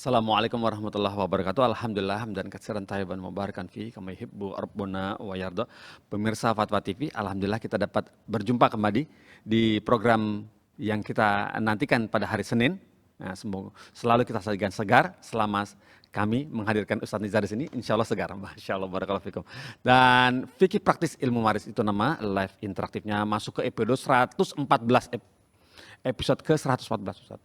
Assalamualaikum warahmatullahi wabarakatuh. Alhamdulillah hamdan katsiran thayyiban mubarakan fi kama yuhibbu rabbuna wa yarda. Pemirsa Fatwa TV, alhamdulillah kita dapat berjumpa kembali di program yang kita nantikan pada hari Senin. Nah, semoga selalu kita sajikan segar selama kami menghadirkan Ustadz Nizar di sini, insya Allah segar. Masya Allah, barakallahu fikum. Dan fikih praktis ilmu waris itu nama live interaktifnya masuk ke episode 114 episode ke-114 Ustaz.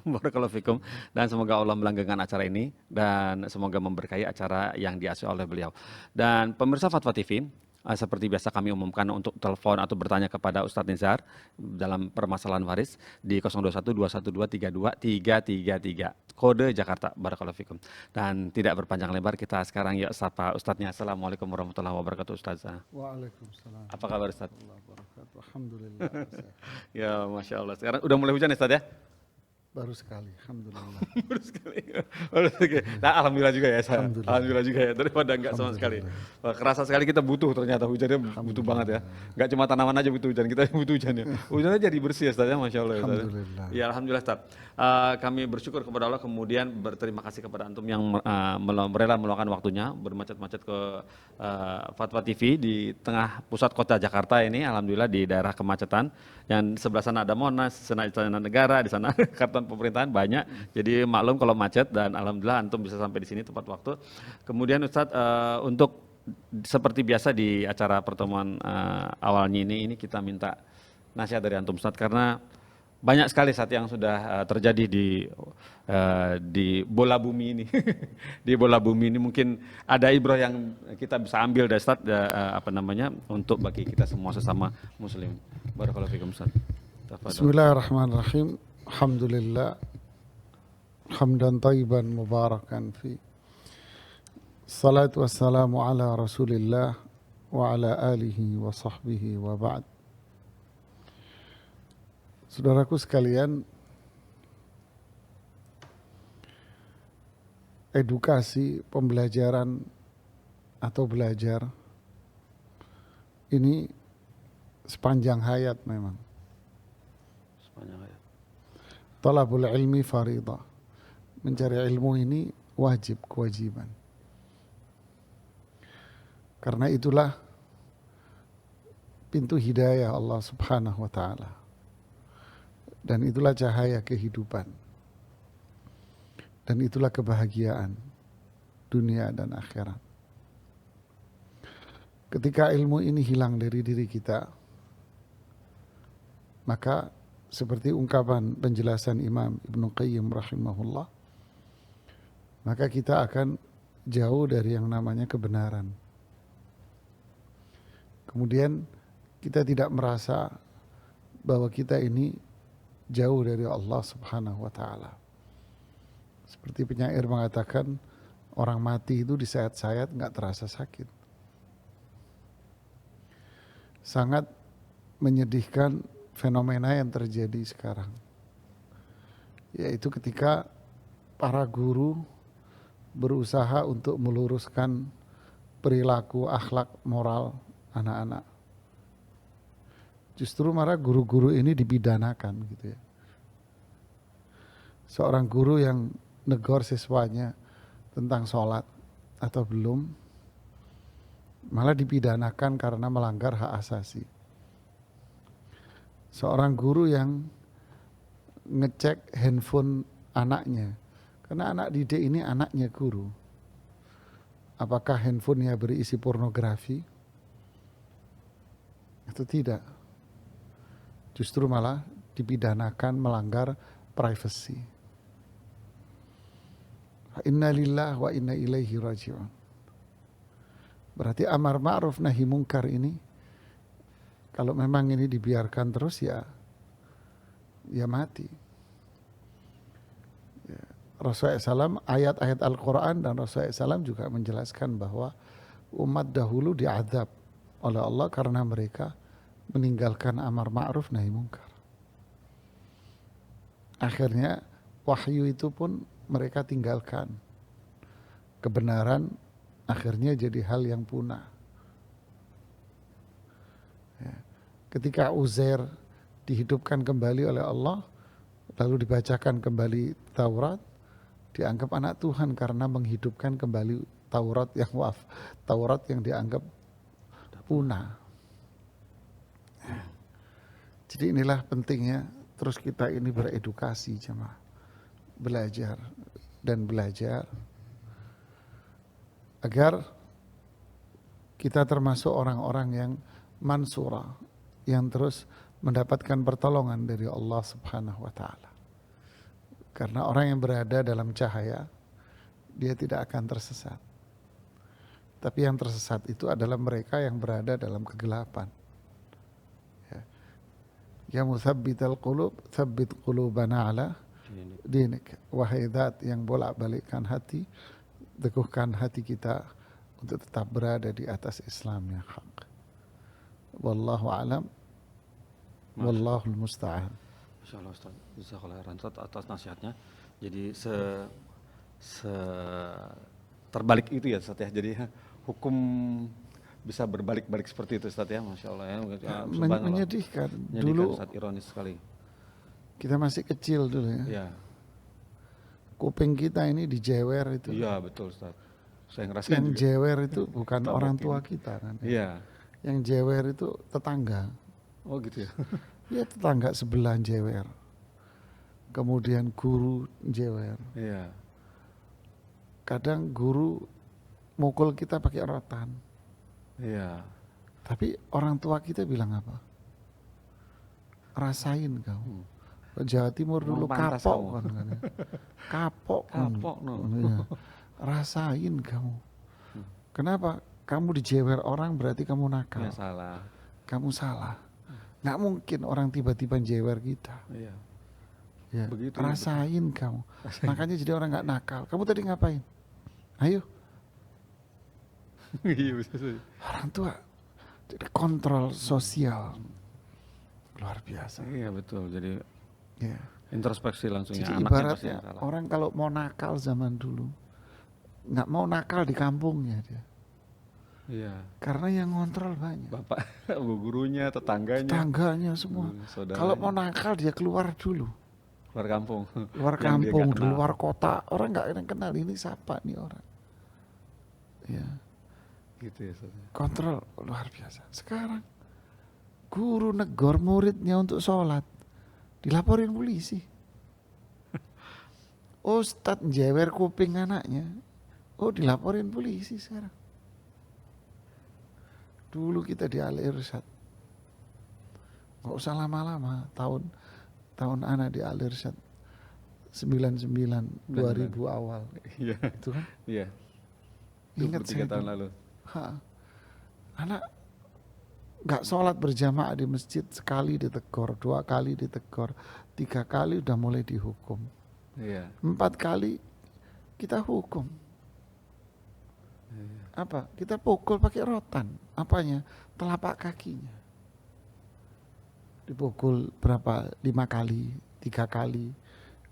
Barakallahu fikum. Dan semoga Allah melanggengkan acara ini dan semoga memberkahi acara yang diasuh oleh beliau. Dan pemirsa Fatwa TV, seperti biasa kami umumkan untuk telepon atau bertanya kepada Ustadz Nizar dalam permasalahan waris di 021 212 32 333 kode Jakarta. Barakallahu fikum. Dan tidak berpanjang lebar, kita sekarang ya sapa Ustadznya. Assalamualaikum warahmatullahi wabarakatuh Ustazah. Waalaikumsalam. Apa kabar Ustaz? Alhamdulillah. Ya Masya Allah. Sekarang udah mulai hujan ya Ustaz ya? Baru sekali, alhamdulillah. Baru sekali. Baru sekali. Nah, alhamdulillah juga ya saya. Alhamdulillah. Alhamdulillah juga ya, daripada enggak sama sekali. Wah, kerasa sekali kita butuh ternyata hujannya butuh banget ya. Enggak cuma tanaman aja butuh hujan, kita butuh hujan ya. Hujannya jadi bersih ya Ustaz ya, Masya Allah ya Ustaz. Alhamdulillah. Ya Alhamdulillah Ustaz. Kami bersyukur kepada Allah, kemudian berterima kasih kepada Antum yang rela meluangkan waktunya bermacet-macet ke Fatwa TV di tengah pusat kota Jakarta ini. Alhamdulillah di daerah kemacetan. Yang sebelah sana ada Monas, sana Istana Negara, di sana kantor pemerintahan banyak. Jadi maklum kalau macet dan alhamdulillah antum bisa sampai di sini tepat waktu. Kemudian Ustadz untuk seperti biasa di acara pertemuan awalnya ini kita minta nasihat dari antum Ustadz karena banyak sekali saat yang sudah terjadi di bola bumi ini. Di bola bumi ini mungkin ada ibrah yang kita bisa ambil dari Ustaz untuk bagi kita semua sesama muslim. Barakallahu fikum Ustaz. Bismillahirrahmanirrahim. Alhamdulillah. Hamdan tayyiban mubarakan fi. Salatu wassalamu ala Rasulillah wa ala alihi wa sahbihi wa ba'd. Saudaraku sekalian, edukasi, pembelajaran atau belajar ini sepanjang hayat memang. Sepanjang hayat. Talabul ilmi faridah. Mencari ilmu ini wajib, kewajiban. Karena itulah pintu hidayah Allah Subhanahu wa taala. Dan itulah cahaya kehidupan. Dan itulah kebahagiaan dunia dan akhirat. Ketika ilmu ini hilang dari diri kita, maka seperti ungkapan penjelasan Imam Ibnu Qayyim rahimahullah, maka kita akan jauh dari yang namanya kebenaran. Kemudian kita tidak merasa bahwa kita ini jauh dari Allah Subhanahu wa taala. Seperti penyair mengatakan, orang mati itu disayat-sayat enggak terasa sakit. Sangat menyedihkan fenomena yang terjadi sekarang. Yaitu ketika para guru berusaha untuk meluruskan perilaku akhlak moral anak-anak. Justru malah guru-guru ini dipidanakan gitu ya. Seorang guru yang negor siswanya tentang sholat atau belum, malah dipidanakan karena melanggar hak asasi. Seorang guru yang ngecek handphone anaknya, karena anak didik ini anaknya guru. Apakah handphonenya berisi pornografi atau tidak? Justru malah dipidanakan melanggar privacy. Inna lillahi wa inna ilaihi raji'un. Berarti amar ma'ruf nahi mungkar ini, kalau memang ini dibiarkan terus ya mati. Ya. Rasulullah SAW, ayat-ayat Al-Quran dan Rasulullah SAW juga menjelaskan bahwa umat dahulu diazab oleh Allah karena mereka meninggalkan amar ma'ruf nahi mungkar. Akhirnya wahyu itu pun mereka tinggalkan. Kebenaran akhirnya jadi hal yang punah. Ya. Ketika Uzair dihidupkan kembali oleh Allah, lalu dibacakan kembali Taurat, dianggap anak Tuhan karena menghidupkan kembali Taurat yang dianggap punah. Jadi inilah pentingnya terus kita ini beredukasi jemaah, belajar dan belajar agar kita termasuk orang-orang yang mansura, yang terus mendapatkan pertolongan dari Allah Subhanahu wa taala. Karena orang yang berada dalam cahaya, dia tidak akan tersesat. Tapi yang tersesat itu adalah mereka yang berada dalam kegelapan. Ya muthabbital qulub, tsabbit qulubana ala dinik. Wahai zat yang bolak-balikkan hati, teguhkan hati kita untuk tetap berada di atas Islam yang hak. Wallahu a'lam. Wallahul musta'an. Insyaallah Ustaz. Jazakallahu khairan Ustaz atas nasihatnya. Jadi terbalik itu ya Ustaz ya. Jadi hukum bisa berbalik-balik seperti itu Ustaz ya. Masya Allah ya. Menyedihkan. Menyedihkan Dulu Ustaz, ironis sekali. kita masih kecil dulu ya. Iya. Kuping kita ini dijewer itu. Iya betul Ustaz. Saya ngerasain Yang juga. jewer itu bukan Tabokin. orang tua kita kan. Iya. Yang jewer itu tetangga. Oh gitu ya. Ya tetangga sebelah jewer. Kemudian guru jewer. Iya. Kadang guru mukul kita pakai rotan. Iya. Tapi orang tua kita bilang apa? Rasain kau. Jawa Timur dulu Pantas kapok kamu. kan. Kapok. Kapok no. Iya. Rasain kamu. Kenapa? Kamu dijewer orang berarti kamu nakal. Ya salah. Kamu salah. Nggak mungkin orang tiba-tiba jewer kita. Iya. Ya, Begitu, rasain kamu. Makanya jadi orang nggak nakal. Kamu tadi ngapain? Ayo, Iya bisa saja. orang tua. Jadi kontrol sosial luar biasa. Iya betul. Jadi Ya. introspeksi langsung Jadi ya, anaknya pasti ibaratnya yang salah. orang kalau mau nakal zaman dulu, nggak mau nakal di kampungnya dia. Iya. Karena yang ngontrol banyak. Bapak, gurunya, tetangganya, Tangganya semua. saudaranya. Kalau mau nakal dia keluar dulu. Keluar kampung. Luar Yang dia kampung, nggak di kenal. luar kota. Orang nggak ada yang kenal ini siapa nih orang. Ya. Gitu ya. Ustaz. Kontrol luar biasa. Sekarang guru negor muridnya untuk sholat dilaporin polisi. Ustadz jewer kuping anaknya, oh dilaporin polisi sekarang. Dulu kita di Al Irsyad, nggak usah lama-lama, tahun anak di Al Irsyad 99 2000 awal Iya. itu kan. Iya. Ingat 23 saya tahun itu. lalu. Anak nggak sholat berjamaah di masjid, sekali ditegur, 2 kali ditegur, 3 kali udah mulai dihukum, Iya. 4 kali kita hukum. Apa? Kita pukul pakai rotan. Apanya? Telapak kakinya. Dipukul berapa? 5 kali, 3 kali,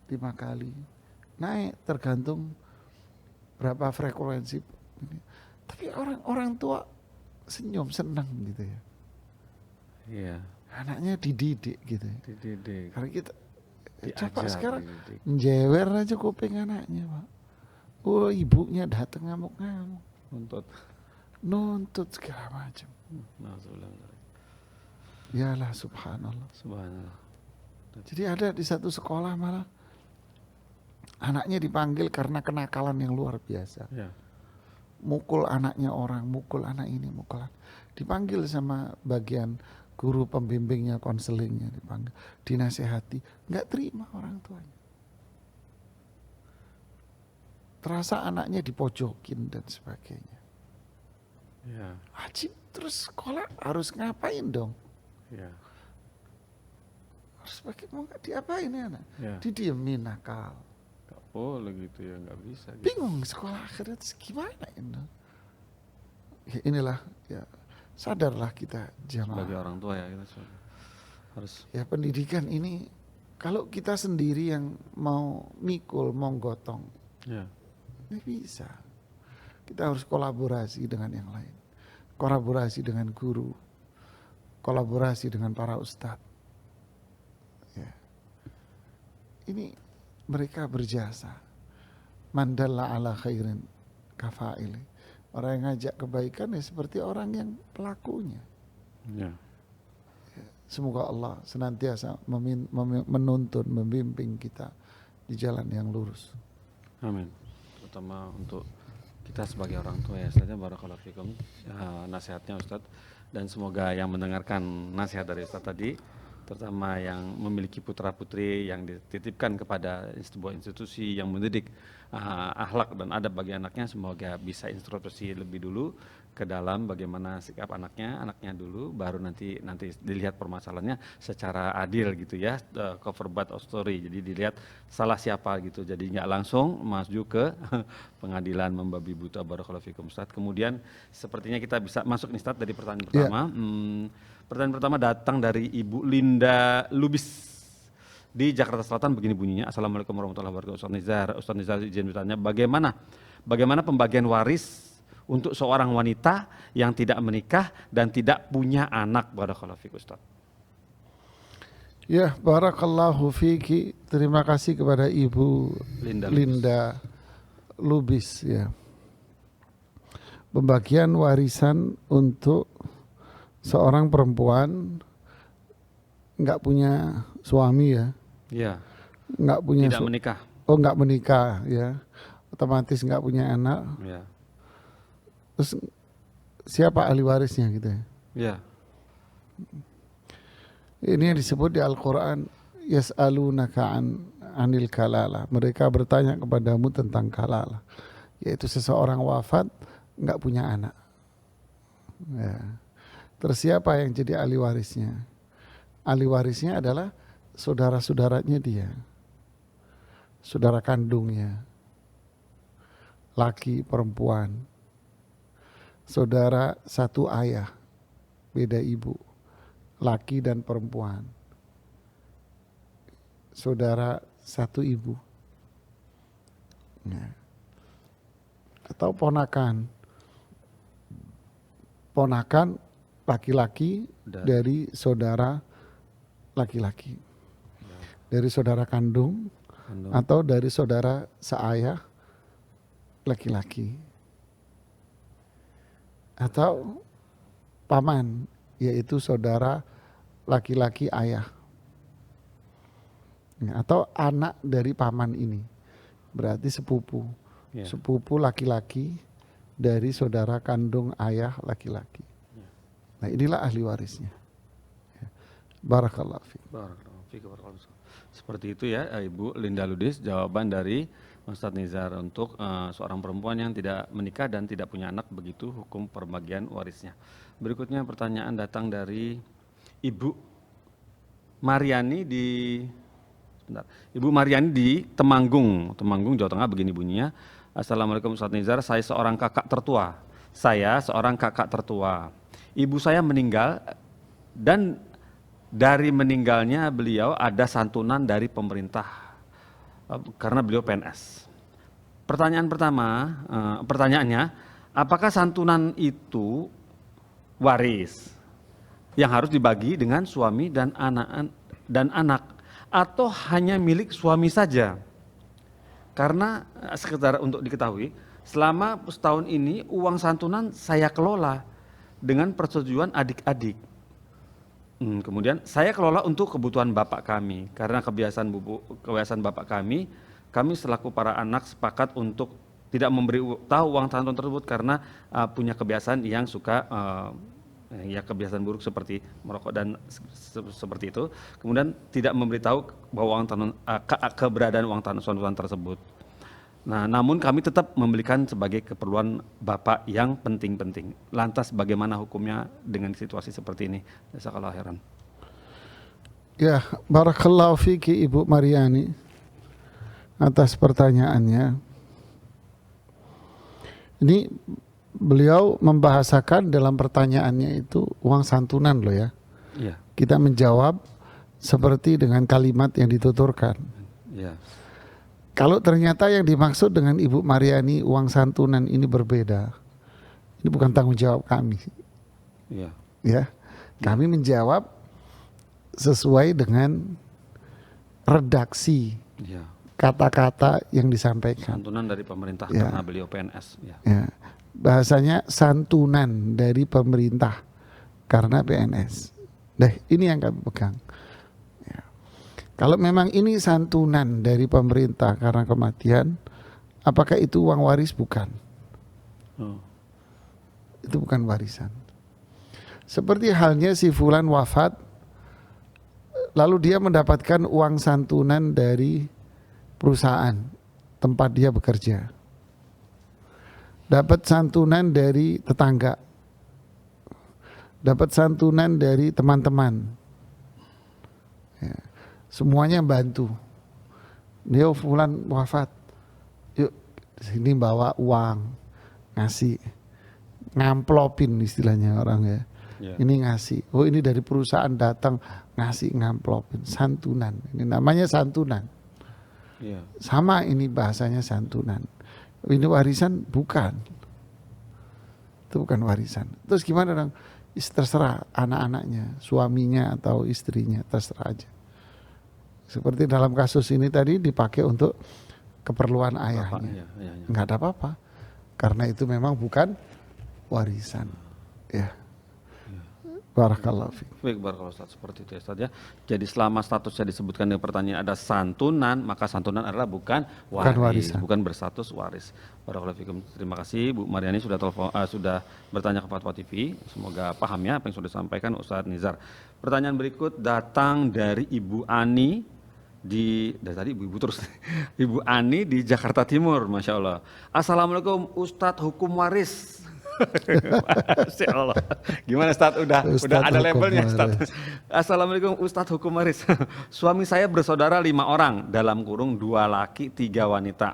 5 kali. Naik tergantung berapa frekuensi. Tapi orang tua senyum, senang gitu ya. Iya. Anaknya dididik gitu ya. Dididik. Karena kita Diajar, coba sekarang dididik. jewer aja kuping anaknya, Pak. Oh, ibunya datang ngamuk-ngamuk, nuntut segala macam. Alhamdulillah. Yalah subhanallah. Subhanallah. Jadi ada di satu sekolah malah anaknya dipanggil karena kenakalan yang luar biasa. Ya. Mukul anaknya orang, mukul anak ini, mukul anak. Dipanggil sama bagian guru pembimbingnya, konselingnya, dipanggil, dinasehati, nggak terima orang tuanya. Terasa anaknya dipojokin dan sebagainya. Ya. Wajib terus sekolah harus ngapain dong? Ya. Harus pakai, mau nggak diapain ya anak? Ya. Didiemin nakal. Gak boleh gitu ya, nggak bisa. Gitu. Bingung sekolah akhirnya terus gimana ini? Ya inilah ya, sadarlah kita Sebagai jamaah. orang tua ya kita harus. Ya pendidikan ini kalau kita sendiri yang mau mikul, mau gotong, Ya. ini bisa. Kita harus kolaborasi dengan yang lain. Kolaborasi dengan guru. Kolaborasi dengan para ustadz. Ya. Ini mereka berjasa. Man dalla ala khairin kafaili. Orang yang ngajak kebaikan ya seperti orang yang pelakunya. Ya. Semoga Allah senantiasa menuntun, membimbing kita di jalan yang lurus. Amin. Terutama untuk kita sebagai orang tua ya Ustaz, barakallahu fikum nasihatnya Ustaz, dan semoga yang mendengarkan nasihat dari Ustaz tadi, terutama yang memiliki putra-putri yang dititipkan kepada sebuah institusi yang mendidik akhlak dan adab bagi anaknya, semoga bisa introspeksi lebih dulu ke dalam bagaimana sikap anaknya dulu, baru nanti dilihat permasalahannya secara adil gitu ya, cover but of story, jadi dilihat salah siapa gitu, jadi nggak langsung maju ke pengadilan membabi buta. Barakallahu fikum Ustaz. Kemudian sepertinya kita bisa masuk nih Ustaz dari pertanyaan pertama. Pertanyaan pertama datang dari Ibu Linda Lubis di Jakarta Selatan, begini bunyinya. Assalamualaikum warahmatullahi wabarakatuh. Ustaz Nizar izin bertanya, bagaimana pembagian waris untuk seorang wanita yang tidak menikah dan tidak punya anak? Barakallahu fiik Ustaz. Ya, barakallahu fiki. Terima kasih kepada Ibu Linda Lubis ya. Pembagian warisan untuk seorang perempuan nggak punya suami ya. Ya. Nggak punya tidak menikah. Oh, nggak menikah ya. Otomatis nggak punya anak. Ya. Terus siapa ahli warisnya gitu ya? Ya. Ini yang disebut di Al-Quran, yas'alunaka anil kalalah. Mereka bertanya kepadamu tentang kalalah, yaitu seseorang wafat nggak punya anak. Ya. Terus siapa yang jadi ahli warisnya? Ahli warisnya adalah saudara-saudaranya dia, saudara kandungnya, laki perempuan, saudara satu ayah, beda ibu, laki dan perempuan, saudara satu ibu, ya. Atau ponakan laki-laki dari saudara laki-laki, dari saudara kandung atau dari saudara seayah laki-laki, atau paman, yaitu saudara laki-laki ayah, atau anak dari paman ini, berarti sepupu, sepupu laki-laki dari saudara kandung ayah laki-laki. Nah, inilah ahli warisnya. Barakallahu fiik. Seperti itu ya Ibu Linda Lubis, jawaban dari Ustadz Nizar untuk seorang perempuan yang tidak menikah dan tidak punya anak, begitu hukum pembagian warisnya. Berikutnya pertanyaan datang dari Ibu Mariani di Temanggung, Jawa Tengah, begini bunyinya. Assalamualaikum Ustadz Nizar, saya seorang kakak tertua. Ibu saya meninggal dan dari meninggalnya beliau ada santunan dari pemerintah karena beliau PNS. Pertanyaannya, apakah santunan itu waris yang harus dibagi dengan suami dan anak atau hanya milik suami saja? Karena sekedar untuk diketahui, selama setahun ini uang santunan saya kelola dengan persetujuan adik-adik. Kemudian saya kelola untuk kebutuhan bapak kami, karena kebiasaan bapak kami selaku para anak sepakat untuk tidak memberi tahu uang santunan tersebut karena punya kebiasaan yang suka kebiasaan buruk seperti merokok dan seperti itu. Kemudian tidak memberitahu bahwa keberadaan uang santunan tersebut. Nah, namun kami tetap membelikan sebagai keperluan bapak yang penting-penting. Lantas bagaimana hukumnya dengan situasi seperti ini? Jazakallahu khairan. Ya, barakallahu fiki Ibu Mariani atas pertanyaannya. Ini beliau membahasakan dalam pertanyaannya itu uang santunan loh ya. Iya. Kita menjawab seperti dengan kalimat yang dituturkan. Iya. Kalau ternyata yang dimaksud dengan Ibu Mariani uang santunan ini berbeda, ini bukan tanggung jawab kami. Iya. Ya, kami menjawab sesuai dengan redaksi kata-kata yang disampaikan. Santunan dari pemerintah Ya. karena beliau PNS. Ya. Ya. Bahasanya santunan dari pemerintah karena PNS. Nah, ini yang kami pegang. Ya. Kalau memang ini santunan dari pemerintah karena kematian, apakah itu uang waris? Bukan. Oh. Itu bukan warisan. Seperti halnya si fulan wafat, lalu dia mendapatkan uang santunan dari perusahaan tempat dia bekerja. Dapat santunan dari tetangga. Dapat santunan dari teman-teman. Ya. Semuanya bantu. Dia fulan wafat. Yuk sini bawa uang, ngasih, ngamplopin istilahnya orang ya. Ya. Ini ngasih. Oh ini dari perusahaan datang ngasih, ngamplopin, santunan. Ini namanya santunan. Ya. Sama ini bahasanya santunan. Ini warisan? Bukan. Itu bukan warisan. Terus gimana dong? Terserah anak-anaknya, suaminya atau istrinya, terserah aja. Seperti dalam kasus ini tadi dipakai untuk keperluan ayahnya. Ya. Nggak ada apa-apa. Karena itu memang bukan warisan. Ya. Barakallahu fiik. Baik, barakallahu Ustaz, seperti itu ya Ustaz ya. Jadi selama statusnya disebutkan di pertanyaan ada santunan, maka santunan adalah bukan waris, warisan. bukan berstatus waris. Barakallahu fikum. Terima kasih Bu Mariani sudah sudah bertanya ke Fatwa TV. Semoga paham ya apa yang sudah disampaikan Ustaz Nizar. Pertanyaan berikut datang dari Ibu Ani dari tadi ibu terus Ibu Ani di Jakarta Timur, Masya Allah. Assalamualaikum Ustadz hukum waris. Masya Allah. Gimana Ustadz? Udah ada labelnya Ustadz. Assalamualaikum Ustadz hukum waris. Suami saya bersaudara 5 orang dalam kurung 2 laki 3 wanita.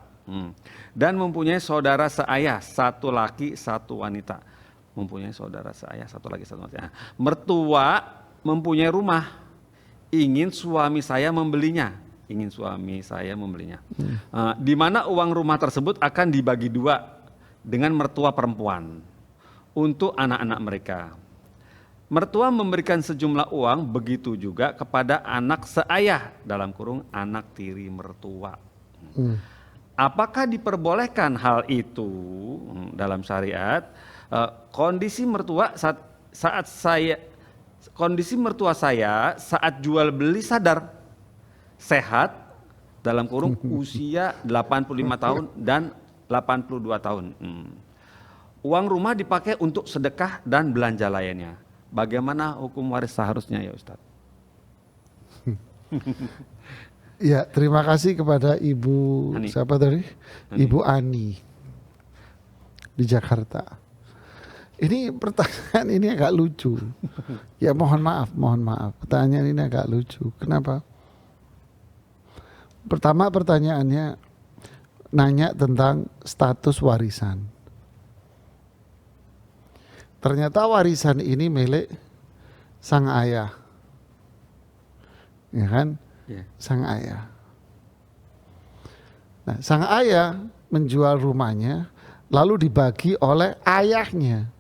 Dan mempunyai saudara seayah 1 laki 1 wanita. Mempunyai saudara seayah 1 laki 1 wanita. Mertua mempunyai rumah. Ingin suami saya membelinya. Di mana uang rumah tersebut akan dibagi 2 dengan mertua perempuan untuk anak-anak mereka. Mertua memberikan sejumlah uang, begitu juga kepada anak seayah dalam kurung anak tiri mertua. Apakah diperbolehkan hal itu dalam syariat? Kondisi mertua saya saat jual beli sadar, sehat dalam kurung usia 85 tahun dan 82 tahun. Uang rumah dipakai untuk sedekah dan belanja lainnya. Bagaimana hukum waris seharusnya ya Ustadz? Ya, terima kasih kepada Ibu Ani. siapa tadi? Ibu Ani di Jakarta. Ini pertanyaan ini agak lucu. Ya mohon maaf. Pertanyaan ini agak lucu. Kenapa? Pertama pertanyaannya nanya tentang status warisan. Ternyata warisan ini milik sang ayah. Ya kan? Yeah. Sang ayah. Nah, sang ayah menjual rumahnya lalu dibagi oleh ayahnya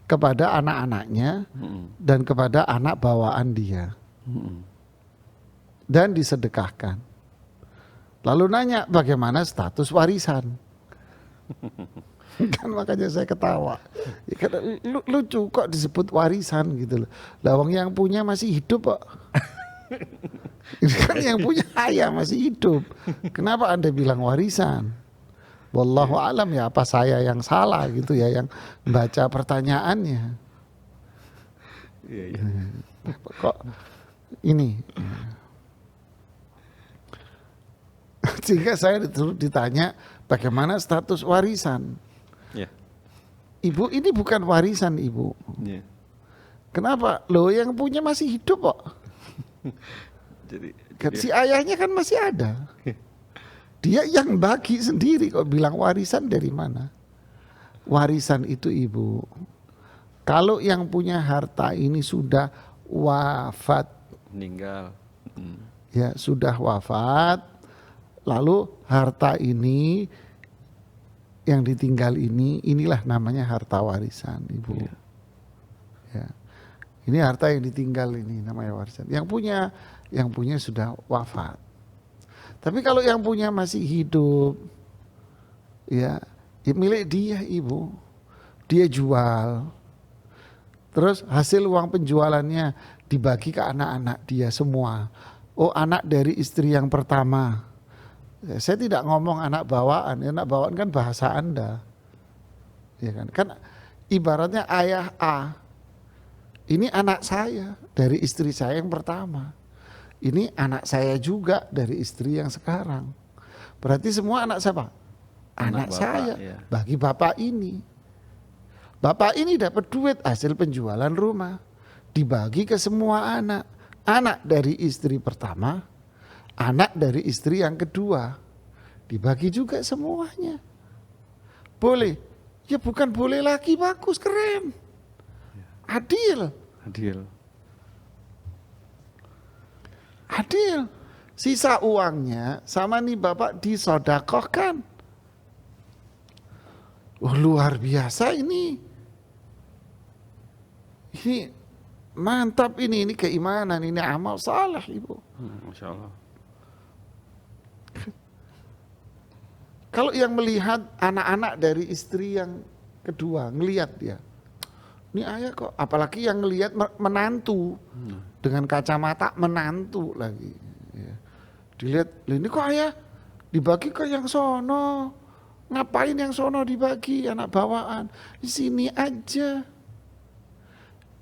kepada anak-anaknya dan kepada anak bawaan dia. Dan disedekahkan. Lalu nanya bagaimana status warisan. Kan makanya saya ketawa. Ya, lucu kok disebut warisan gitu loh. Lawang yang punya masih hidup kok. Kan yang punya ayah masih hidup. Kenapa Anda bilang warisan? Wallahu alam, ya apa saya yang salah gitu ya yang baca pertanyaannya. Iya. Kok ini? Sehingga saya ditanya bagaimana status warisan. Yeah. Ibu ini bukan warisan ibu. Yeah. Kenapa? Loh yang punya masih hidup kok. Jadi Si ayahnya kan masih ada. Dia yang bagi sendiri kok bilang warisan dari mana? Warisan itu ibu. Kalau yang punya harta ini sudah wafat. meninggal. Ya sudah wafat. Lalu harta ini yang ditinggal inilah namanya harta warisan ibu. Yeah. Ya. Ini harta yang ditinggal ini namanya warisan. Yang punya sudah wafat. Tapi kalau yang punya masih hidup, ya milik dia ibu, dia jual. Terus hasil uang penjualannya dibagi ke anak-anak dia semua. Oh, anak dari istri yang pertama. Ya, saya tidak ngomong anak bawaan. Anak bawaan kan bahasa Anda. Ya kan? Kan ibaratnya ayah A. Ini anak saya dari istri saya yang pertama. Ini anak saya juga dari istri yang sekarang. Berarti semua anak siapa? Anak bapak, saya. ya. Bagi bapak ini. Bapak ini dapat duit hasil penjualan rumah. Dibagi ke semua anak. Anak dari istri pertama, anak dari istri yang kedua. Dibagi juga semuanya. Boleh? Ya bukan boleh lagi, bagus, keren. Adil. Adil. Adil. Sisa uangnya sama nih bapak disodakohkan. Oh, luar biasa ini. Ini mantap ini keimanan, ini amal saleh ibu. Masya Allah. Kalau yang melihat anak-anak dari istri yang kedua, ngelihat dia. Ini ayah kok, apalagi yang ngelihat menantu. Dengan kacamata menantu lagi. Ya. Dilihat, ini kok ayah dibagi ke yang sono. Ngapain yang sono dibagi, anak bawaan. Di sini aja.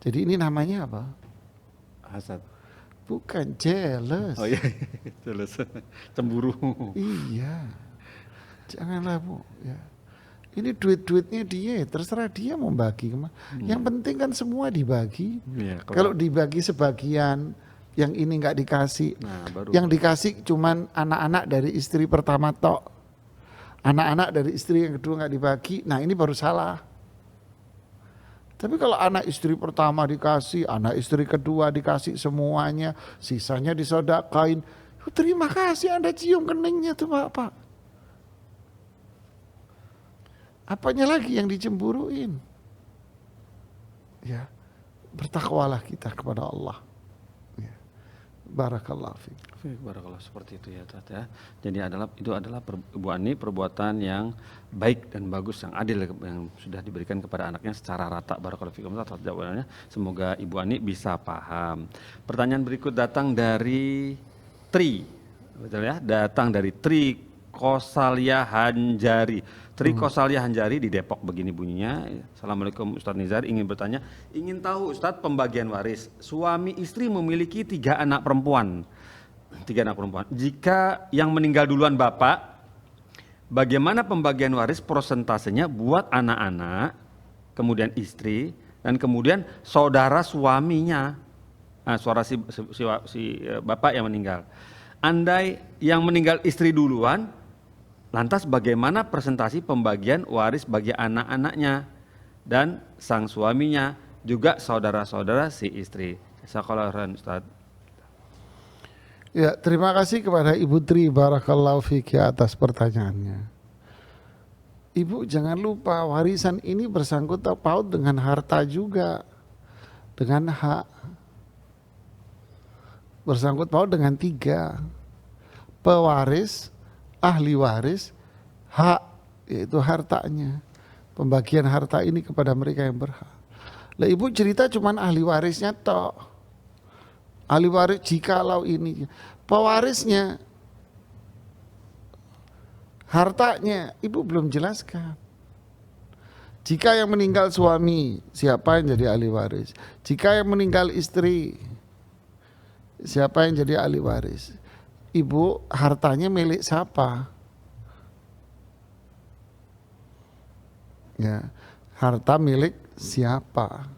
Jadi ini namanya apa? Hasad. Bukan, jealous. Oh iya, jelas. Cemburu. Iya. Janganlah bu. Ya. Ini duit-duitnya dia, terserah dia mau bagi kemana. Yang penting kan semua dibagi. Ya, Kalau dibagi sebagian, yang ini nggak dikasih. Nah, baru. Yang dikasih cuman anak-anak dari istri pertama tok. Anak-anak dari istri yang kedua nggak dibagi. Nah ini baru salah. Tapi kalau anak istri pertama dikasih, anak istri kedua dikasih semuanya, sisanya disodakain. Terima kasih, Anda cium keningnya tuh Bapak. Apanya lagi yang dicemburuin? Ya, bertakwalah kita kepada Allah. Ya. Barakallahu fiik. Barakallah, seperti itu ya Tat ya. Jadi itu adalah Ibu Ani perbuatan yang baik dan bagus, yang adil yang sudah diberikan kepada anaknya secara rata. Barakallahu fiikum atas jawabannya. Semoga Ibu Ani bisa paham. Pertanyaan berikut datang dari Tri. Betul ya? Datang dari Tri Kosalia Hanjari. Tri Kosalia Hanjari di Depok, begini bunyinya. Assalamualaikum Ustadz Nizar, ingin bertanya, ingin tahu Ustadz pembagian waris. Suami istri memiliki 3 anak perempuan. 3 anak perempuan. Jika yang meninggal duluan bapak, bagaimana pembagian waris prosentasenya buat anak-anak, kemudian istri, dan kemudian saudara suaminya, suara si bapak yang meninggal. Andai yang meninggal istri duluan, lantas bagaimana presentasi pembagian waris bagi anak-anaknya dan sang suaminya, juga saudara-saudara si istri. Jazakallahu khairan Ustaz. Ya, terima kasih kepada Ibu Tri, barakallahu fiki atas pertanyaannya. Ibu jangan lupa warisan ini bersangkut paut dengan harta juga, dengan hak. Bersangkut paut dengan 3. Pewaris, ahli waris, hak, yaitu hartanya. Pembagian harta ini kepada mereka yang berhak. Lah ibu cerita cuman ahli warisnya tok. Ahli waris jikalau ini, pewarisnya, hartanya, ibu belum jelaskan. Jika yang meninggal suami, siapa yang jadi ahli waris? Jika yang meninggal istri, siapa yang jadi ahli waris? Ibu, hartanya milik siapa? Ya, harta milik siapa?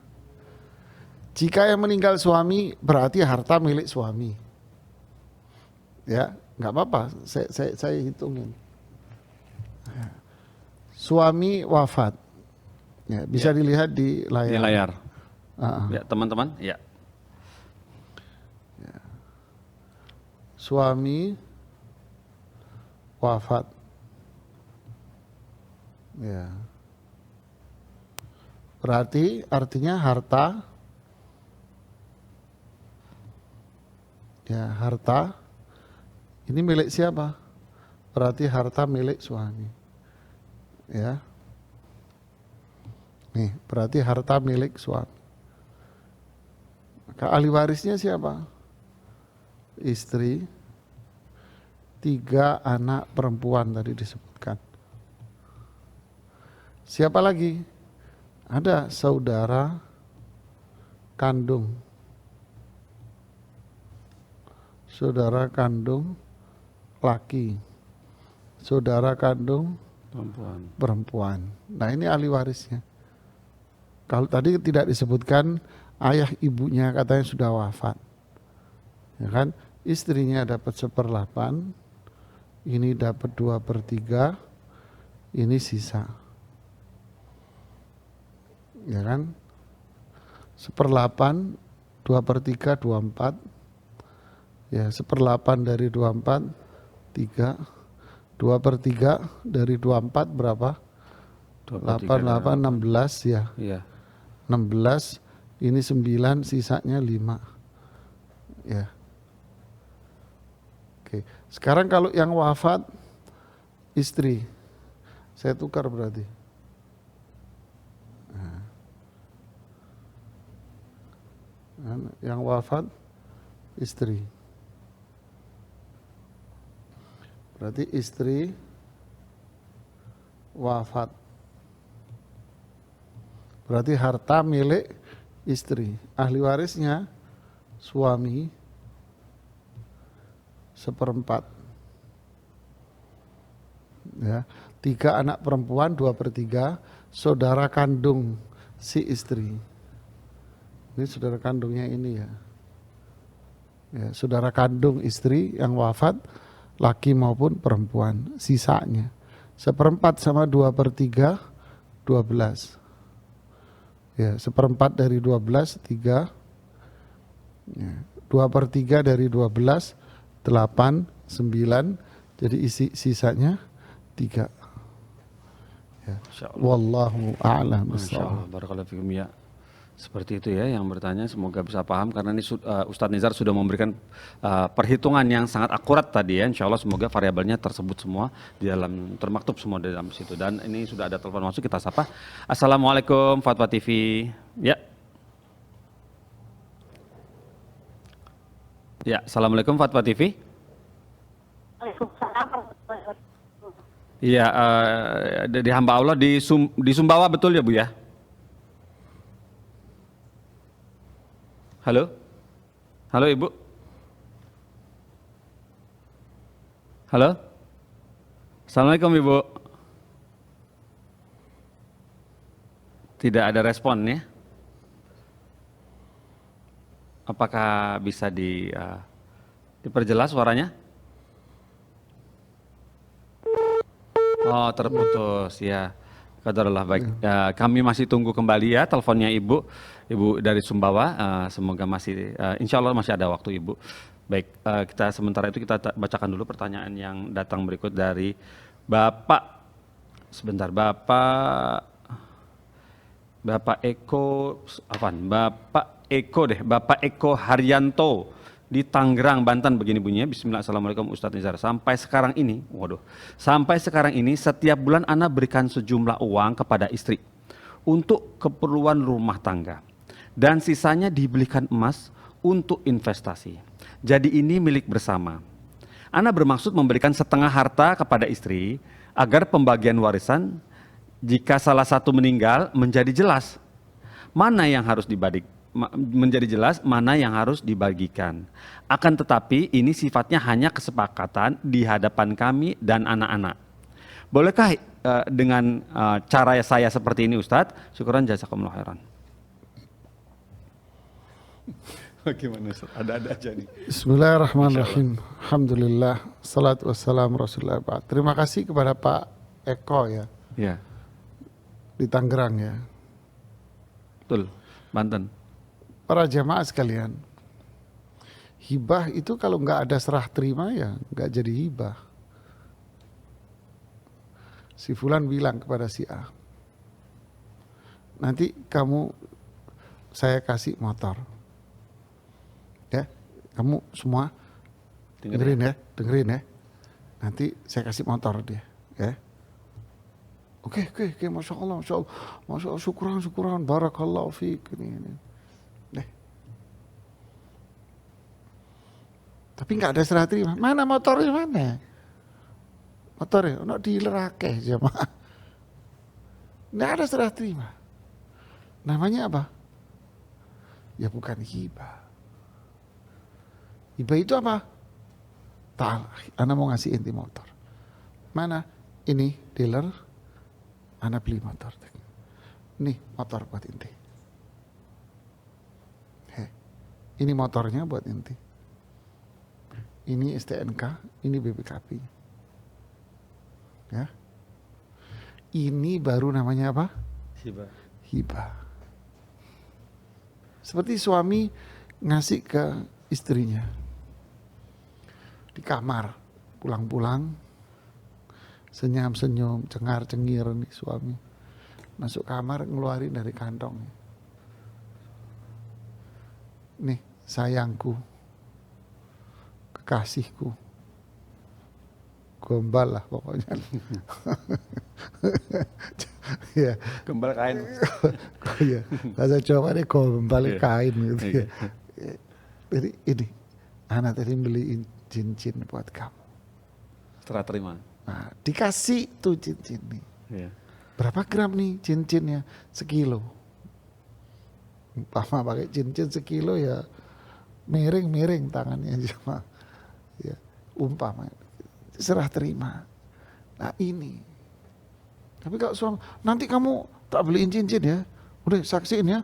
Jika yang meninggal suami, berarti harta milik suami. Ya, nggak apa-apa, saya hitungin. Suami wafat, ya, bisa dilihat di layar. Di layar. Ya, teman-teman, ya. Suami wafat, ya, berarti artinya harta, ya, harta Ini milik siapa? Berarti harta milik suami. Ya. Nih, berarti harta milik suami. Maka ahli warisnya siapa? Istri, 3 anak perempuan tadi disebutkan. Siapa lagi? Ada saudara kandung. Saudara kandung laki. Saudara kandung perempuan. Nah, ini ahli warisnya. Kalau tadi tidak disebutkan ayah ibunya katanya sudah wafat. Ya kan? Istrinya dapat 1/8, ini dapat 2/3, ini sisa. Ya kan? 1/8, 2/3, 24. Ya, 1/8 dari 24, 3. 2/3 dari 24 berapa? 8, 8, 16 ya. Iya. 16, ini 9, sisanya 5. Ya. Oke, sekarang kalau yang wafat istri, saya tukar berarti. Nah, yang wafat istri. Berarti istri wafat. Berarti harta milik istri. Ahli warisnya suami 1/4. Ya, 3 anak perempuan 2/3, saudara kandung si istri. Ini saudara kandungnya ini ya. Ya, saudara kandung istri yang wafat, laki maupun perempuan, sisanya 1/4 sama 2/3, 12. Ya, 1/4 dari 12, 3. Ya, 2/3 dari 12, 8, 9. Jadi sisanya 3. Ya. Wallahu a'lam Masya Allah, bishawab. barakallahu fikum ya. Seperti itu ya yang bertanya, semoga bisa paham karena ini Ustadz Nizar sudah memberikan perhitungan yang sangat akurat tadi ya. Insya Allah semoga variabelnya tersebut semua di dalam, termaktub semua di dalam situ. Dan ini sudah ada telepon masuk, kita sapa. Assalamualaikum Fatwa TV. Ya. Ya, Assalamualaikum Fatwa TV. Iya, di hamba Allah di Sumbawa betul ya Bu ya? Halo? Halo Ibu? Halo? Assalamualaikum Ibu. Tidak ada respon ya? Apakah bisa diperjelas suaranya? Oh, terputus ya. Qadarullah, baik. Kami masih tunggu kembali ya teleponnya Ibu dari Sumbawa. Semoga masih, insya Allah masih ada waktu Ibu. Baik, kita sementara itu kita bacakan dulu pertanyaan yang datang berikut dari Bapak. Sebentar, Bapak Eko, Bapak Eko Haryanto di Tangerang, Banten, begini bunyinya. Bismillah, Assalamualaikum Ustadz Nizar. Sampai sekarang ini setiap bulan Ana berikan sejumlah uang kepada istri untuk keperluan rumah tangga dan sisanya dibelikan emas untuk investasi. Jadi ini milik bersama. Ana bermaksud memberikan setengah harta kepada istri agar pembagian warisan jika salah satu meninggal menjadi jelas mana yang harus dibagikan. Akan tetapi ini sifatnya hanya kesepakatan di hadapan kami dan anak-anak. Bolehkah dengan cara saya seperti ini Ustadz? Syukuran jazakumullah khairan. Bagaimana Ustadz? Ada-ada aja nih. Bismillahirrahmanirrahim. Alhamdulillah, salatu wassalamu rasulullah. Terima kasih kepada Pak Eko ya. Ya. Di Tangerang ya. Betul, Banten. Para jamaah sekalian, hibah itu kalau nggak ada serah terima ya nggak jadi hibah. Si Fulan bilang kepada si A, nanti saya kasih motor, ya kamu semua dengerin ya. Nanti saya kasih motor dia, ya. Oke, masya Allah, syukuran, barakallahu fiik. Ini. Tapi nggak ada serah terima. Mana motornya mana? Motornya, nak dilerake jemaah. Nggak ada serah terima. Namanya apa? Ya bukan hibah. Hibah itu apa? Ta'al, ana mau ngasih inti motor. Mana? Ini dealer, ana beli motor. Nih motor buat inti. Ini motornya buat inti. Ini STNK, ini BPKB. Ya. Ini baru namanya apa? Hibah. Seperti suami ngasih ke istrinya. Di kamar, pulang-pulang, senyum-senyum, cengar-cengir nih suami. Masuk kamar, ngeluarin dari kantongnya. Nih, sayangku. Kekasihku, gombal lah pokoknya. Ya, Gembal kain. ya. Bahasa Jawa ini gombal kain gitu ya. Jadi ini, anak tadi beliin cincin buat kamu. Serah terima. Nah, dikasih tuh cincin nih. Iya. Berapa gram nih cincinnya? 1 kilo. Umpama pakai cincin 1 kilo ya miring-miring tangannya cuma. Ya, umpama serah terima. Nah ini. Tapi kalau suami, nanti kamu tak beliin cincin ya, udah saksiin ya.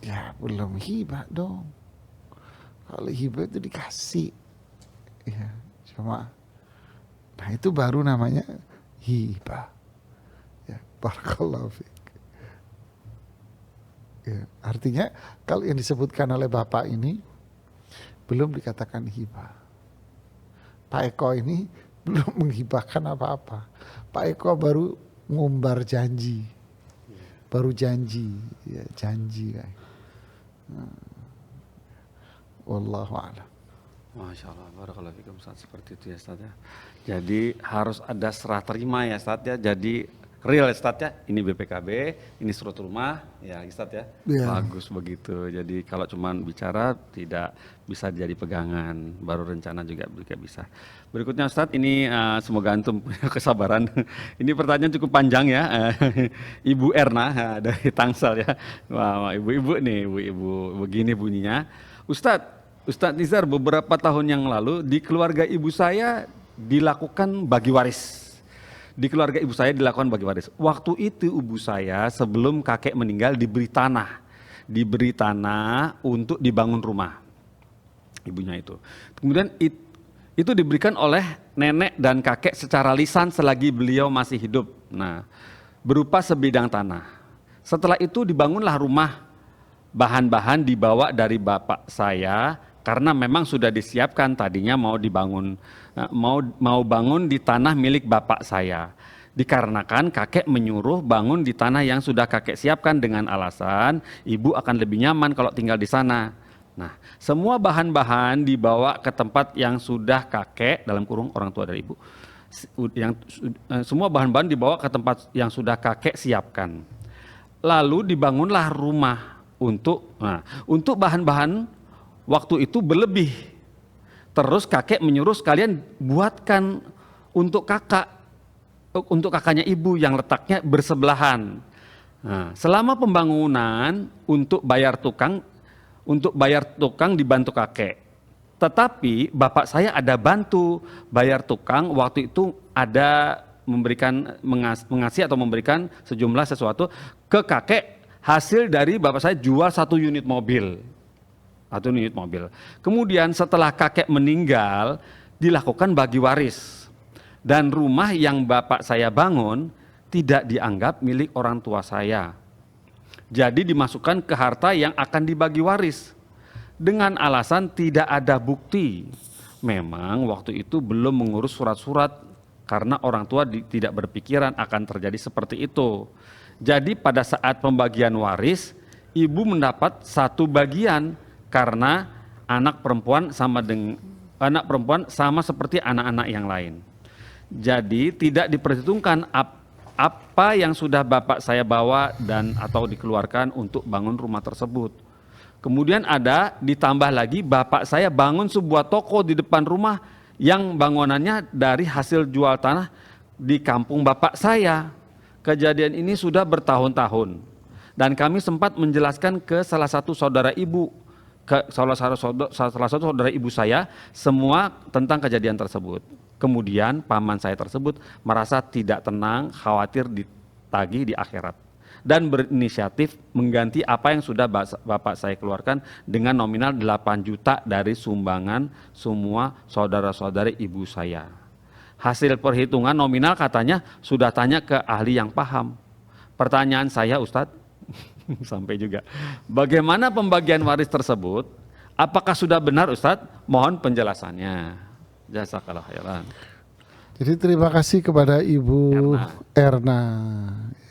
Ya belum hibah dong. Kalau hibah itu dikasih. Ya, cuma. Nah itu baru namanya hibah. Ya, barakallahu fiik. Ya, artinya kalau yang disebutkan oleh Bapak ini belum dikatakan hibah. Pak Eko ini belum menghibahkan apa-apa. Pak Eko baru ngumbar janji. Baru janji. Ya, janji. Wallahu a'lam. Masya Allah, barakallahu fikum Ustaz, seperti itu ya Ustaz ya. Jadi harus ada serah terima ya Ustaz ya. Jadi real Ustaz ya, ini BPKB, ini surat rumah ya Ustaz ya. Ya. Bagus begitu. Jadi kalau cuman bicara tidak bisa jadi pegangan, baru rencana juga bisa. Berikutnya Ustaz, ini semoga antum punya kesabaran. Ini pertanyaan cukup panjang ya. Ibu Erna dari Tangsel ya. Wah, ibu-ibu nih, ibu-ibu begini bunyinya. Ustadz Nizar, beberapa tahun yang lalu di keluarga ibu saya dilakukan bagi waris. Di keluarga ibu saya dilakukan bagi waris. Waktu itu ibu saya sebelum kakek meninggal diberi tanah untuk dibangun rumah. Ibunya itu. Kemudian itu diberikan oleh nenek dan kakek secara lisan selagi beliau masih hidup. Nah, berupa sebidang tanah. Setelah itu dibangunlah rumah. Bahan-bahan dibawa dari bapak saya karena memang sudah disiapkan, tadinya mau dibangun mau bangun di tanah milik bapak saya. Dikarenakan kakek menyuruh bangun di tanah yang sudah kakek siapkan dengan alasan ibu akan lebih nyaman kalau tinggal di sana. Nah, semua bahan-bahan dibawa ke tempat yang sudah kakek, dalam kurung orang tua dari ibu, semua bahan-bahan dibawa ke tempat yang sudah kakek siapkan. Lalu dibangunlah rumah untuk bahan-bahan waktu itu berlebih. Terus kakek menyuruh sekalian buatkan untuk kakaknya ibu yang letaknya bersebelahan. Nah, selama pembangunan untuk bayar tukang dibantu kakek. Tetapi bapak saya ada bantu bayar tukang, waktu itu ada mengasih atau memberikan sejumlah sesuatu ke kakek, hasil dari bapak saya jual 1 unit mobil. Kemudian setelah kakek meninggal dilakukan bagi waris. Dan rumah yang bapak saya bangun tidak dianggap milik orang tua saya. Jadi dimasukkan ke harta yang akan dibagi waris. Dengan alasan tidak ada bukti. Memang waktu itu belum mengurus surat-surat karena orang tua tidak berpikiran akan terjadi seperti itu. Jadi pada saat pembagian waris, ibu mendapat 1 bagian karena anak perempuan sama seperti anak-anak yang lain. Jadi tidak diperhitungkan apa yang sudah bapak saya bawa dan atau dikeluarkan untuk bangun rumah tersebut. Kemudian ditambah lagi bapak saya bangun sebuah toko di depan rumah yang bangunannya dari hasil jual tanah di kampung bapak saya. Kejadian ini sudah bertahun-tahun dan kami sempat menjelaskan ke salah satu saudara ibu saya semua tentang kejadian tersebut. Kemudian paman saya tersebut merasa tidak tenang, khawatir ditagih di akhirat dan berinisiatif mengganti apa yang sudah bapak saya keluarkan dengan nominal 8 juta dari sumbangan semua saudara-saudari ibu saya. Hasil perhitungan nominal katanya sudah tanya ke ahli yang paham. Pertanyaan saya, Ustadz, sampai juga, bagaimana pembagian waris tersebut? Apakah sudah benar, Ustadz? Mohon penjelasannya. Jazakallah khairan. Jadi terima kasih kepada Ibu Erna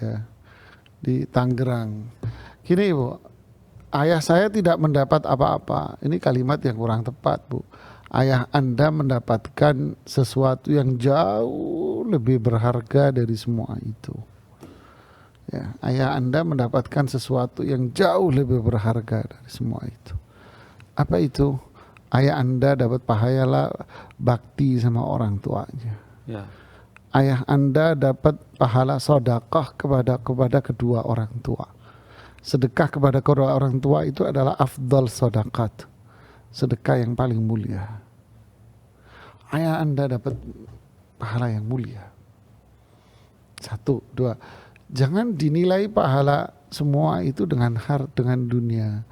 ya, di Tangerang. Gini Ibu, ayah saya tidak mendapat apa-apa. Ini kalimat yang kurang tepat, Bu. Ayah Anda mendapatkan sesuatu yang jauh lebih berharga dari semua itu. Ya, ayah Anda mendapatkan sesuatu yang jauh lebih berharga dari semua itu. Apa itu? Ayah Anda dapat pahala bakti sama orang tuanya. Ya. Ayah Anda dapat pahala sedekah kepada kedua orang tua. Sedekah kepada kedua orang tua itu adalah afdal sedekah. Sedekah yang paling mulia. Ayah Anda dapat pahala yang mulia. 1, 2. Jangan dinilai pahala semua itu dengan dunia.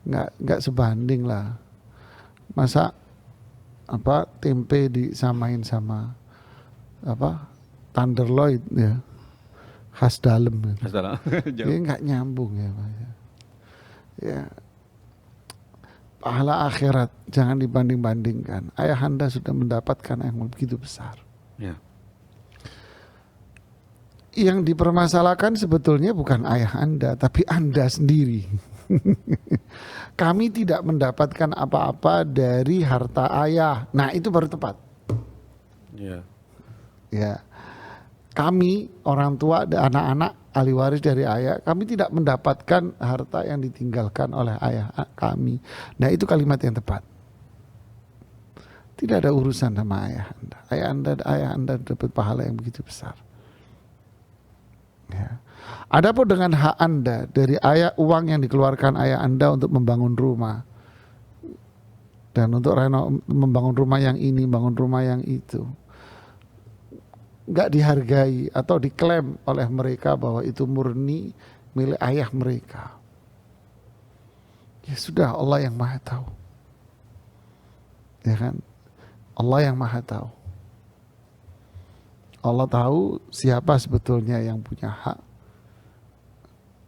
Nggak sebanding lah. Masa tempe disamain sama tenderloin ya, khas dalam. Jadi nggak nyambung ya, Pak. Ya, pahala akhirat jangan dibanding-bandingkan. Ayah Anda sudah mendapatkan yang begitu besar. Ya. Yang dipermasalahkan sebetulnya bukan ayah Anda, tapi Anda sendiri. Kami tidak mendapatkan apa-apa dari harta ayah. Nah, itu baru tepat. Ya. Ya. Kami orang tua dan anak-anak ahli waris dari ayah, kami tidak mendapatkan harta yang ditinggalkan oleh ayah kami. Nah, itu kalimat yang tepat. Tidak ada urusan sama ayah Anda. Ayah Anda dapat pahala yang begitu besar. Ya. Adapun dengan hak Anda dari uang yang dikeluarkan ayah Anda untuk membangun rumah dan untuk membangun rumah yang ini, bangun rumah yang itu, nggak dihargai atau diklaim oleh mereka bahwa itu murni milik ayah mereka. Ya sudah, Allah yang Maha Tahu. Ya kan? Allah yang Maha Tahu. Allah tahu siapa sebetulnya yang punya hak.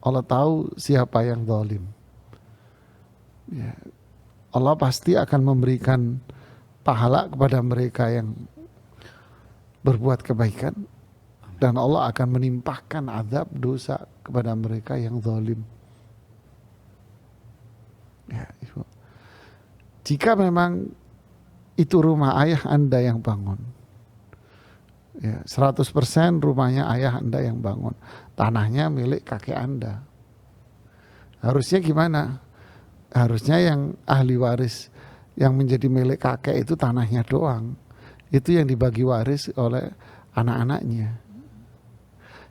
Allah tahu siapa yang zalim. Ya. Allah pasti akan memberikan pahala kepada mereka yang berbuat kebaikan. Dan Allah akan menimpahkan azab dosa kepada mereka yang zalim. Ya, Ibu. Jika memang itu rumah ayah Anda yang bangun, ya, 100% rumahnya ayah Anda yang bangun, tanahnya milik kakek Anda. Harusnya gimana? Harusnya yang ahli waris yang menjadi milik kakek itu tanahnya doang. Itu yang dibagi waris oleh anak-anaknya.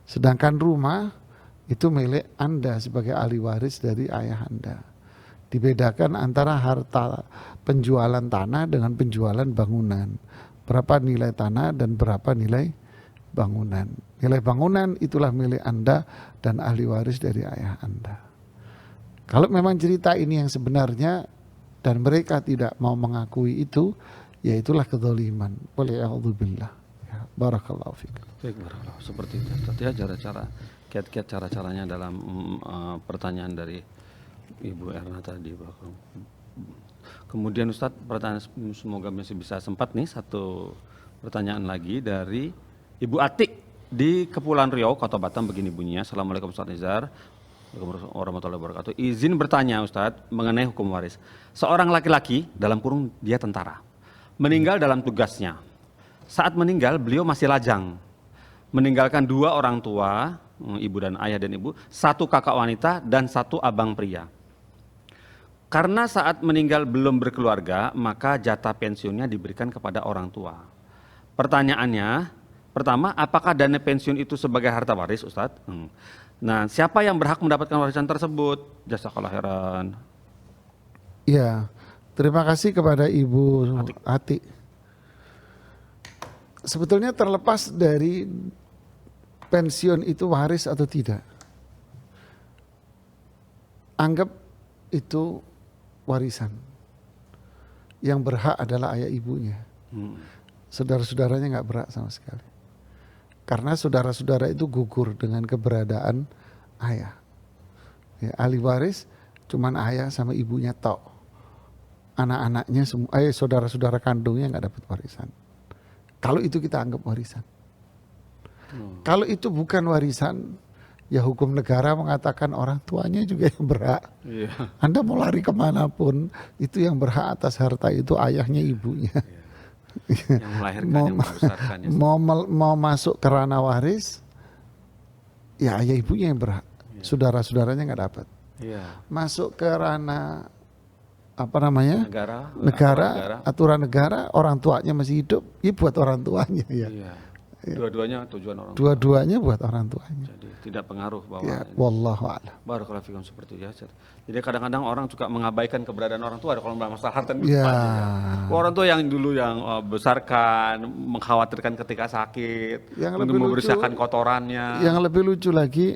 Sedangkan rumah itu milik Anda sebagai ahli waris dari ayah Anda. Dibedakan antara harta penjualan tanah dengan penjualan bangunan. Berapa nilai tanah dan berapa nilai bangunan. Nilai bangunan itulah milik Anda dan ahli waris dari ayah Anda. Kalau memang cerita ini yang sebenarnya dan mereka tidak mau mengakui itu, ya itulah kezaliman. Waliyahudzubillah. Ya, barakallahu fikum. Baik, barakallahu. Seperti itu. Tadi cara-cara, kiat-kiat cara-caranya dalam pertanyaan dari Ibu Erna tadi. Kemudian Ustadz, pertanyaan semoga masih bisa sempat nih, satu pertanyaan lagi dari Ibu Atik di Kepulauan Riau, Kota Batam, begini bunyinya. Assalamualaikum Ustadz Nizar. Waalaikumsalam warahmatullahi wabarakatuh. Izin bertanya Ustadz mengenai hukum waris. Seorang laki-laki, dalam kurung dia tentara, meninggal dalam tugasnya. Saat meninggal beliau masih lajang, meninggalkan 2 orang tua, ibu dan ayah dan ibu, 1 kakak wanita dan 1 abang pria. Karena saat meninggal belum berkeluarga, maka jatah pensiunnya diberikan kepada orang tua. Pertanyaannya, pertama, apakah dana pensiun itu sebagai harta waris, Ustadz? Nah, siapa yang berhak mendapatkan warisan tersebut? Jazakallah khairan. Ya, terima kasih kepada Ibu Ati. Sebetulnya terlepas dari pensiun itu waris atau tidak, anggap itu warisan. Yang berhak adalah ayah ibunya. Saudara-saudaranya nggak berhak sama sekali. Karena saudara-saudara itu gugur dengan keberadaan ayah. Ya, ahli waris cuman ayah sama ibunya tok. Anak-anaknya semua, saudara-saudara kandungnya nggak dapat warisan. Kalau itu kita anggap warisan. Kalau itu bukan warisan, ya hukum negara mengatakan orang tuanya juga yang berhak. Iya. Anda mau lari kemanapun, itu yang berhak atas harta itu ayahnya ibunya. Yang melahirkan, yang membesarkannya. Mau masuk ke ranah waris, ya ayah ibunya yang berhak. Saudara-saudaranya nggak dapat. Iya. Masuk ke ranah apa namanya? Negara, aturan negara, orang tuanya masih hidup, ya buat orang tuanya ya. Iya. Dua-duanya tujuan orang tua. Dua-duanya buat orang tuanya. Jadi tidak pengaruh bahwa Ya, wallahu a'lam. barakallahu fikum seperti itu ya. Jadi kadang-kadang orang suka mengabaikan keberadaan orang tua kalau masalah harta Ya. Orang tua yang dulu yang besarkan, mengkhawatirkan ketika sakit, Yang untuk lebih membersihkan lucu, kotorannya. Yang lebih lucu lagi,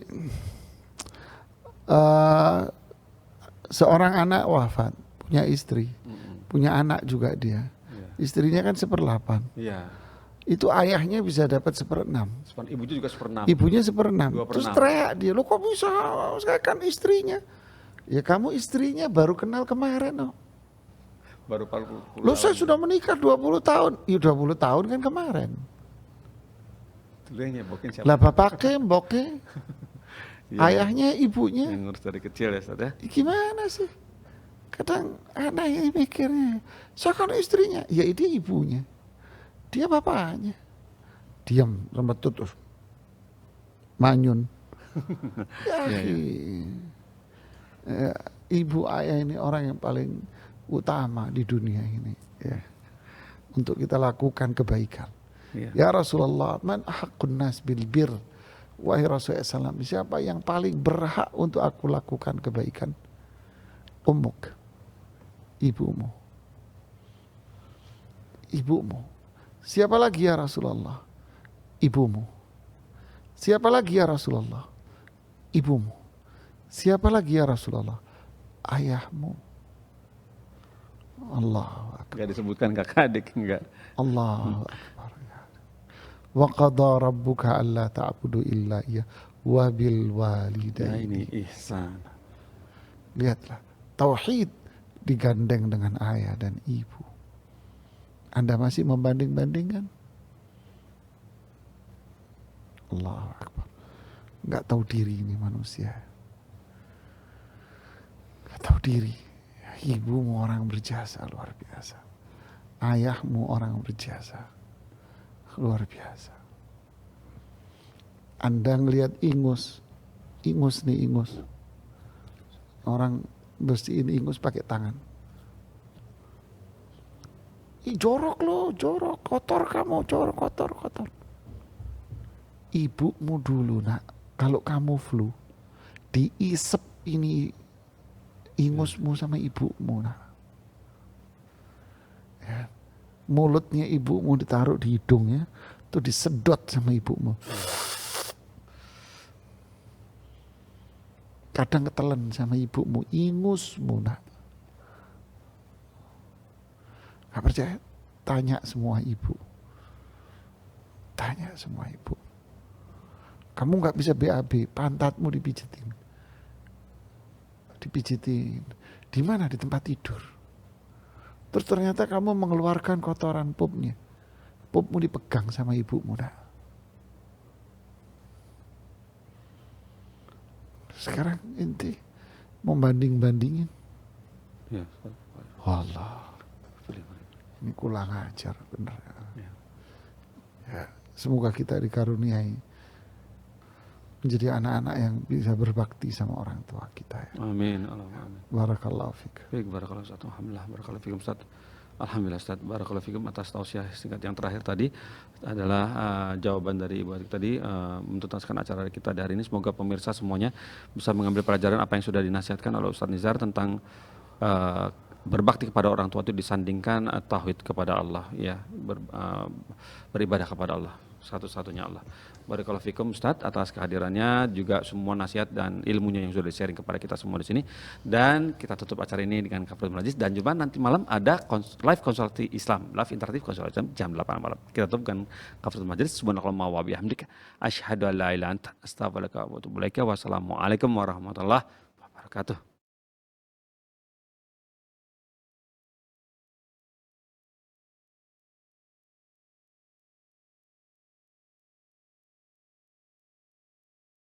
seorang anak wafat, punya istri, punya anak juga dia. Istrinya kan 1/8. Iya. Itu ayahnya bisa dapat 1/6. Ibunya juga 1/6. Ibunya 1/6. 2/6. Terus teriak dia, lo kok bisa? Saya kan istrinya. Ya kamu istrinya baru kenal kemarin. Oh. Baru 40 Lo saya sudah menikah 20 tahun. Ya 20 tahun kan kemarin. Dulu yang nyebokin siapa? Lah bapaknya mboknya. Iya. Ayahnya ibunya. Yang ngurus dari kecil ya Ustaz ya. Gimana sih? Kadang anak ini mikirnya, saya kan istrinya. Ya itu ibunya. Dia bapaknya. Diam, rembetut terus. Manyun. Ya, ibu ayah ini orang yang paling utama di dunia ini. Ya. Untuk kita lakukan kebaikan. Iya. Ya Rasulullah, man haqqun nas bil bir. Wahai Rasulullah SAW, siapa yang paling berhak untuk aku lakukan kebaikan? Ummuk, ibumu. Ibumu. Siapa lagi ya Rasulullah? Ibumu. Siapa lagi ya Rasulullah? Ibumu. Siapa lagi ya Rasulullah? Ayahmu. Allahu Akbar. Enggak disebutkan kakak adik enggak. Allahu Akbar. Wa qadha rabbuka alla ta'budu illa iyyah wa bil Nah, walidaini. ini ihsan. Lihatlah, tauhid digandeng dengan ayah dan ibu. Anda masih membanding-bandingkan? Allahu Akbar. Enggak tahu diri ini manusia. Enggak tahu diri. Ibumu orang berjasa luar biasa. Ayahmu orang berjasa luar biasa. Anda ngelihat ingus nih ingus. Orang bersihin ingus pakai tangan. Ih, jorok lo, jorok, kotor kamu, jorok, kotor. Ibumu dulu nak, kalau kamu flu, diisep ini ingusmu sama ibumu nak. Ya. Mulutnya ibumu ditaruh di hidungnya, tuh disedot sama ibumu. Kadang ketelen sama ibumu, ingusmu nak. Gak percaya? Tanya semua ibu. Tanya semua ibu. Kamu gak bisa BAB, pantatmu dipijitin. Dipijitin. Di mana? Di tempat tidur. Terus ternyata kamu mengeluarkan kotoran pupnya. Pupmu dipegang sama ibumu nak. Sekarang inti membanding-bandingin. Ya. Wallah, ini kurang ajar bener. Ya. Ya, semoga kita dikaruniai menjadi anak-anak yang bisa berbakti sama orang tua kita ya. Amin. Amin. Barakallahu fiik. Baik, barakallahu Ustaz. Alhamdulillah, barakallahu fikum Ustaz. Alhamdulillah Ustaz, barakallahu fikum atas tausiah singkat yang terakhir tadi adalah jawaban dari Ibu Atik tadi menuntaskan acara kita di hari ini. Semoga pemirsa semuanya bisa mengambil pelajaran apa yang sudah dinasihatkan oleh Ustaz Nizar tentang berbakti kepada orang tua itu disandingkan tauhid kepada Allah, ya, beribadah kepada Allah, satu-satunya Allah. Barakallahu fikum Ustaz atas kehadirannya, juga semua nasihat dan ilmunya yang sudah di-sharing kepada kita semua di sini. Dan kita tutup acara ini dengan Kafaratul Majlis, dan juga nanti malam ada live konsultasi Islam, live interaktif konsultasi Islam jam 8 malam. Kita tutup dengan Kafaratul Majlis. Subhanakallahumma wa bihamdika asyhadu an la ilaha illa anta astaghfiruka wa atubu ilaika. Wassalamualaikum warahmatullahi wabarakatuh.